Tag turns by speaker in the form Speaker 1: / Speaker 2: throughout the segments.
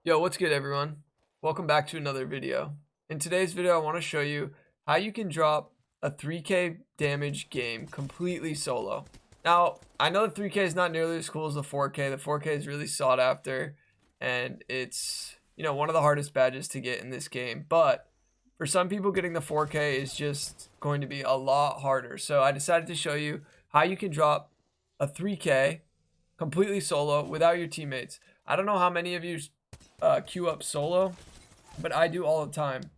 Speaker 1: Yo, what's good everyone? Welcome back to another video. In today's video, I want to show you how you can drop a 3k damage game completely solo. Now, I know the 3k is not nearly as cool as the 4k. The 4k is really sought after and it's, one of the hardest badges to get in this game. But for some people, getting the 4k is just going to be a lot harder. So I decided to show you how you can drop a 3k completely solo without your teammates. I don't know how many of you queue up solo, but I do all the time.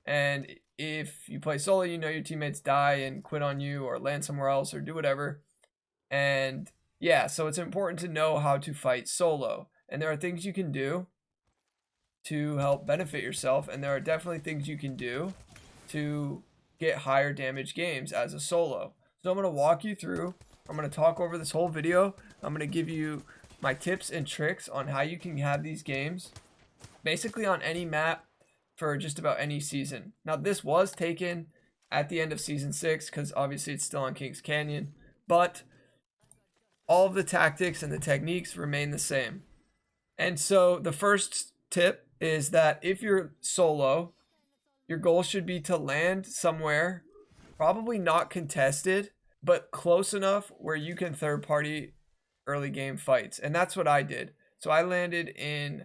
Speaker 1: And if you play solo, you know your teammates die and quit on you or land somewhere else or do whatever. And yeah, so it's important to know how to fight solo. And there are things you can do to help benefit yourself, and there are definitely things you can do to get higher damage games as a solo. So I'm going to walk you through, I'm going to talk over this whole video, I'm going to give you my tips and tricks on how you can have these games basically on any map for just about any season. Now this was taken at the end of season 6 because obviously it's still on Kings Canyon, but all of the tactics and the techniques remain the same. And so the first tip is that if you're solo, your goal should be to land somewhere, probably not contested, but close enough where you can third party early game fights. And that's what I did. So I landed in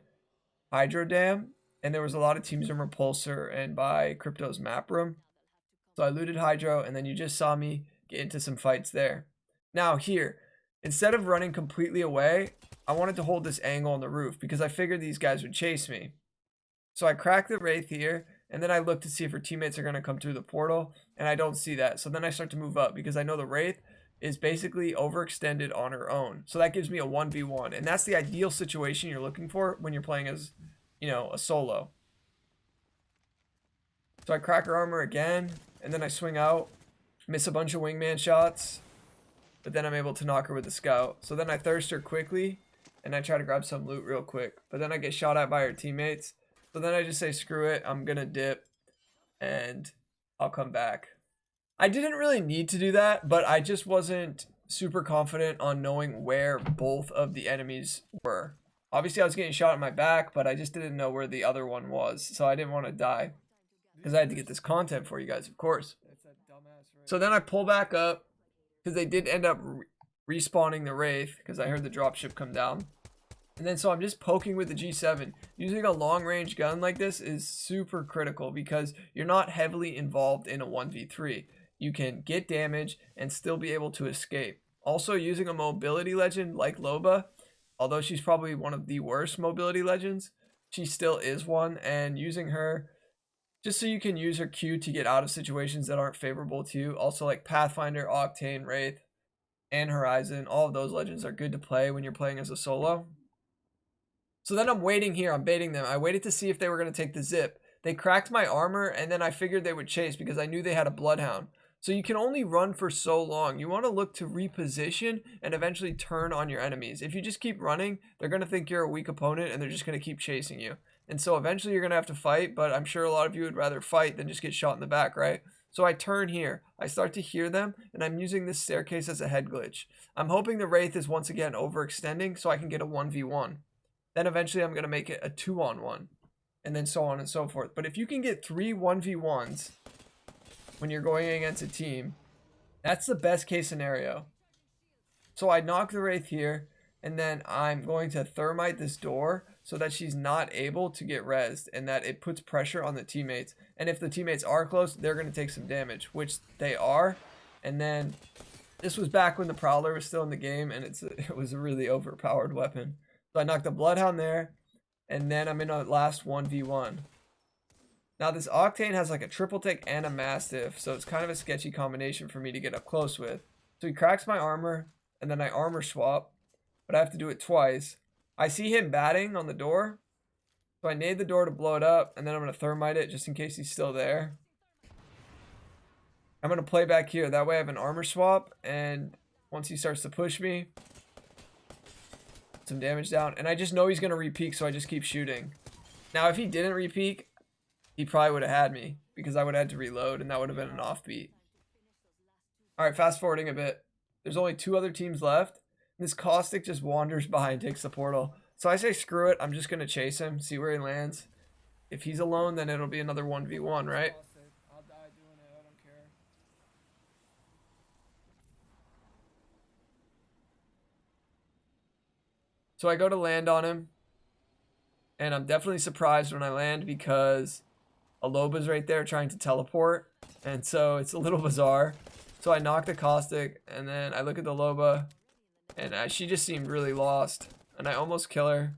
Speaker 1: Hydro Dam, and there was a lot of teams in Repulsor and by Crypto's map room. So I looted Hydro, and then you just saw me get into some fights there. Now here, instead of running completely away, I wanted to hold this angle on the roof because I figured these guys would chase me. So I cracked the Wraith here, and then I look to see if her teammates are going to come through the portal, and I don't see that. So then I start to move up because I know the Wraith is basically overextended on her own. So that gives me a 1v1, and that's the ideal situation you're looking for when you're playing as, a solo. So I crack her armor again, and then I swing out, miss a bunch of wingman shots, but then I'm able to knock her with the scout. So then I thirst her quickly, and I try to grab some loot real quick, but then I get shot at by her teammates. So then I just say, screw it, I'm gonna dip, and I'll come back. I didn't really need to do that, but I just wasn't super confident on knowing where both of the enemies were. Obviously, I was getting shot in my back, but I just didn't know where the other one was, so I didn't want to die. Because I had to get this content for you guys, of course. So then I pull back up, because they did end up respawning the Wraith, because I heard the dropship come down. And then so I'm just poking with the G7. Using a long range gun like this is super critical because you're not heavily involved in a 1v3. You can get damage and still be able to escape. Also, using a mobility legend like Loba, although she's probably one of the worst mobility legends, she still is one, and using her just so you can use her Q to get out of situations that aren't favorable to you. Also like Pathfinder, Octane, Wraith, and Horizon, all of those legends are good to play when you're playing as a solo. So then I'm waiting here, I'm baiting them. I waited to see if they were going to take the zip. They cracked my armor, and then I figured they would chase because I knew they had a bloodhound. So you can only run for so long. You want to look to reposition and eventually turn on your enemies. If you just keep running, they're going to think you're a weak opponent and they're just going to keep chasing you. And so eventually you're going to have to fight, but I'm sure a lot of you would rather fight than just get shot in the back, right? So I turn here, I start to hear them, and I'm using this staircase as a head glitch. I'm hoping the Wraith is once again overextending so I can get a 1v1. Then eventually I'm going to make it a 2-on-1, and then so on and so forth. But if you can get 3 1v1s when you're going against a team, that's the best case scenario. So I knock the Wraith here, and then I'm going to thermite this door so that she's not able to get rezzed, and that it puts pressure on the teammates. And if the teammates are close, they're going to take some damage, which they are. And then this was back when the Prowler was still in the game, and it was a really overpowered weapon. So I knocked the Bloodhound there, and then I'm in a last 1v1. Now this Octane has like a triple tick and a Mastiff, so it's kind of a sketchy combination for me to get up close with. So he cracks my armor, and then I armor swap, but I have to do it twice. I see him batting on the door, so I nade the door to blow it up, and then I'm going to thermite it just in case he's still there. I'm going to play back here, that way I have an armor swap, and once he starts to push me, some damage down, and I just know he's going to repeak, so I just keep shooting. Now if he didn't repeak, he probably would have had me because I would have had to reload, and that would have been an offbeat. Alright, fast forwarding a bit. There's only 2 other teams left. This Caustic just wanders by and takes the portal. So I say screw it. I'm just going to chase him, see where he lands. If he's alone, then it'll be another 1v1, right? I'll die doing it. I don't care. So I go to land on him. And I'm definitely surprised when I land because a loba's right there trying to teleport. And so it's a little bizarre. So I knock the caustic and then I look at the loba and she just seemed really lost. And I almost kill her.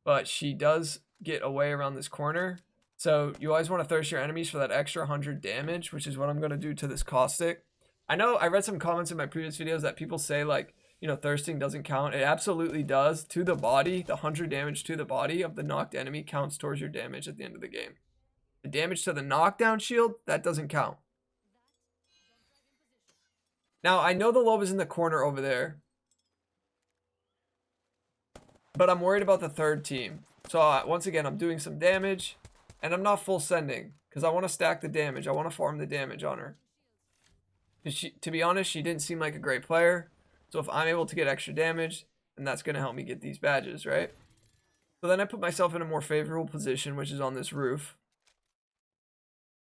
Speaker 1: But she does get away around this corner. So you always want to thirst your enemies for that extra 100 damage, which is what I'm going to do to this caustic. I know I read some comments in my previous videos that people say like, you know, thirsting doesn't count. It absolutely does. To the body, the 100 damage to the body of the knocked enemy counts towards your damage at the end of the game. The damage to the knockdown shield, that doesn't count. Now, I know the lobe is in the corner over there, but I'm worried about the third team. So once again, I'm doing some damage, and I'm not full sending because I want to stack the damage. I want to farm the damage on her. To be honest, she didn't seem like a great player. So if I'm able to get extra damage, then that's going to help me get these badges, right? So then I put myself in a more favorable position, which is on this roof.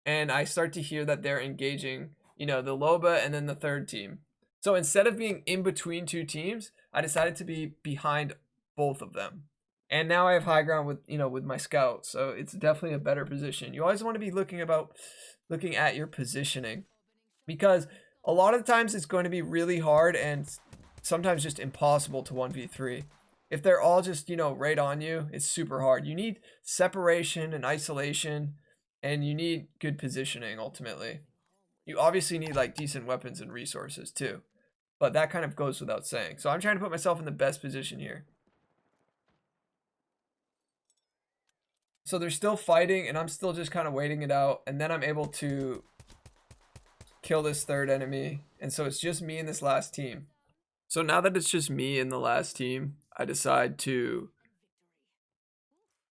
Speaker 1: And I start to hear that they're engaging, you know, the loba and then the third team. So instead of being in between two teams, I decided to be behind both of them. And now I have high ground with, you know, with my scout. So it's definitely a better position. You always want to be looking at your positioning, because a lot of the times it's going to be really hard and sometimes just impossible to 1v3. If they're all just, you know, right on you, it's super hard. You need separation and isolation, and you need good positioning ultimately. You obviously need like decent weapons and resources too, but that kind of goes without saying. So I'm trying to put myself in the best position here. So they're still fighting and I'm still just kind of waiting it out, and then I'm able to kill this third enemy, and so it's just me and this last team. So now that it's just me and the last team, I decide to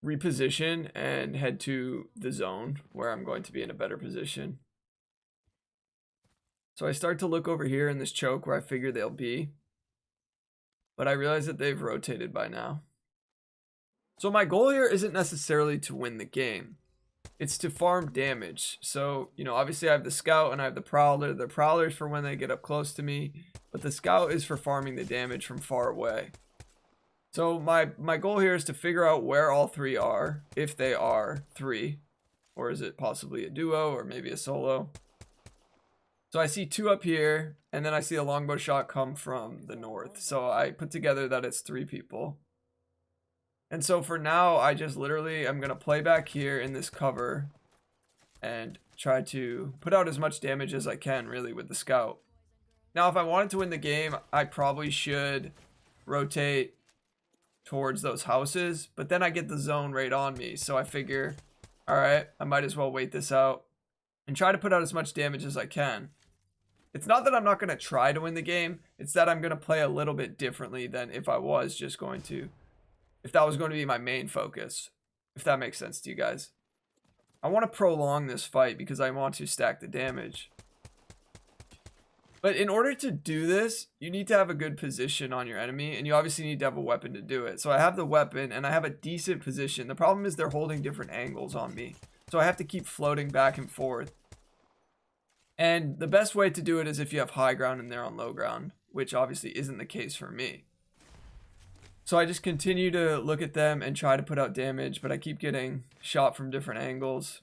Speaker 1: reposition and head to the zone where I'm going to be in a better position. So I start to look over here in this choke where I figure they'll be, but I realize that they've rotated by now. So my goal here isn't necessarily to win the game. It's to farm damage. So, you know, obviously I have the scout and I have the prowler. The prowler is for when they get up close to me, but the scout is for farming the damage from far away. So my goal here is to figure out where all three are, if they are three, or is it possibly a duo or maybe a solo. So I see two up here, and then I see a longbow shot come from the north. So I put together that it's three people. And so for now, I just literally, I'm going to play back here in this cover and try to put out as much damage as I can, really, with the scout. Now, if I wanted to win the game, I probably should rotate towards those houses, but then I get the zone right on me. So I figure, all right, I might as well wait this out and try to put out as much damage as I can. It's not that I'm not going to try to win the game. It's that I'm going to play a little bit differently than if I was just going to, if that was going to be my main focus, if that makes sense to you guys. I want to prolong this fight because I want to stack the damage. But in order to do this, you need to have a good position on your enemy, and you obviously need to have a weapon to do it. So I have the weapon, and I have a decent position. The problem is they're holding different angles on me, so I have to keep floating back and forth. And the best way to do it is if you have high ground and they're on low ground, which obviously isn't the case for me. So I just continue to look at them and try to put out damage, but I keep getting shot from different angles.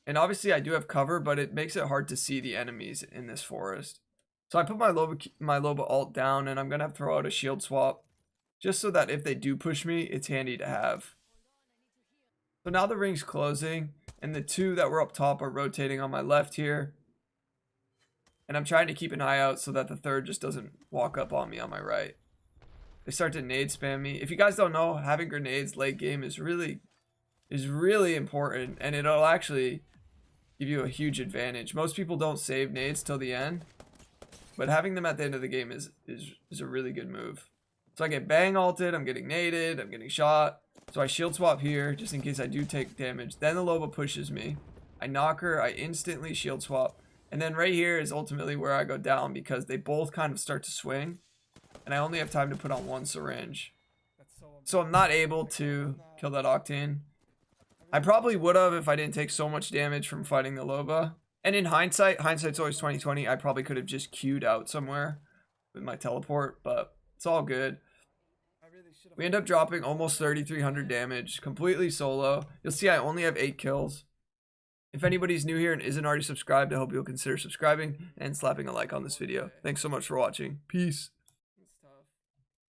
Speaker 1: And obviously I do have cover, but it makes it hard to see the enemies in this forest. So I put my loba ult down, and I'm going to have to throw out a shield swap, just so that if they do push me, it's handy to have. So now the ring's closing, and the two that were up top are rotating on my left here. And I'm trying to keep an eye out so that the third just doesn't walk up on me on my right. They start to nade spam me. If you guys don't know, having grenades late game is really important, and it'll actually give you a huge advantage. Most people don't save nades till the end, but having them at the end of the game is a really good move. So I get bang ulted, I'm getting naded, I'm getting shot. So I shield swap here just in case I do take damage. Then the loba pushes me. I knock her, I instantly shield swap. And then right here is ultimately where I go down because they both kind of start to swing. And I only have time to put on one syringe.
Speaker 2: That's so
Speaker 1: So I'm not able to kill that Octane. I probably would have if I didn't take so much damage from fighting the Loba. And in hindsight's always 20/20. I probably could have just queued out somewhere with my teleport, but it's all good. We end up dropping almost 3,300 damage, completely solo. You'll see I only have 8 kills. If anybody's new here and isn't already subscribed, I hope you'll consider subscribing and slapping a like on this video. Thanks so much for watching. Peace.